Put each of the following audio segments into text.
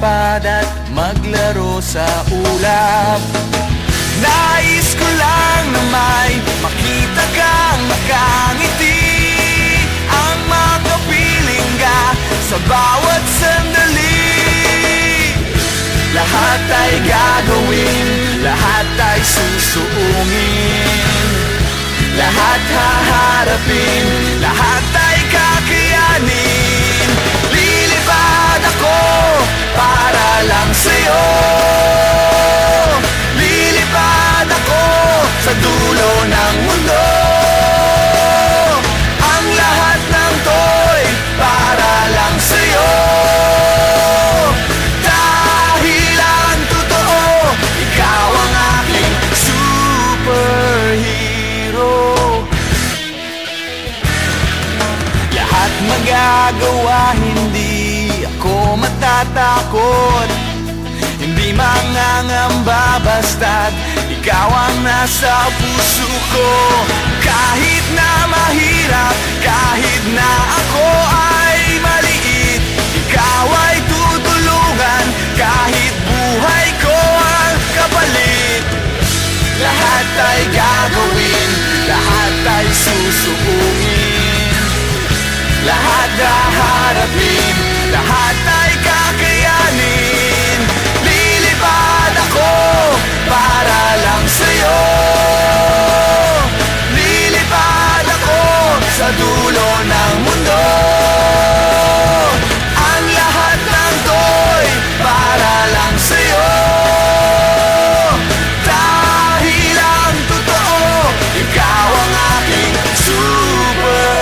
lumipad at maglaro sa ulap. Nais ko lang na may makita kang nakangiti, ang makapiling ka sa bawat sandali. Lahat ay gagawin, lahat ay susuungin, lahat haharapin, lahat ay kakayanin. Lilipad ako para lang sa'yo, lilipad ako sa dulo ng mundo. Ang lahat ng to'y para lang sa'yo, dahil ang totoo, ikaw ang aking superhero. Lahat magagawa, hindi ako matatakot, hindi mangangamba basta't ikaw ang nasa puso ko. Kahit na mahirap, kahit na ako ay maliit, ikaw ay tutulungan, kahit buhay ko ang kapalit. Lahat ay gagawin, lahat ay susuungin, lahat haharapin, lahat ay kakayanin. Lilipad ako para lang sa'yo, lilipad ako sa dulo ng mundo. Ang lahat ng to'y para lang sa'yo, dahil ang totoo, ikaw ang aking superhero.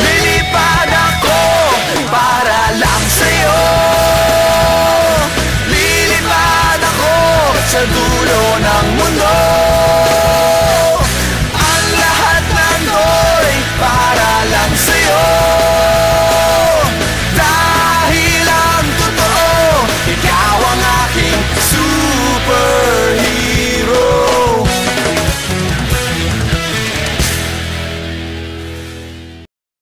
Lilipad ako para lang sa'yo, lilipad ako sa dulo ng mundo.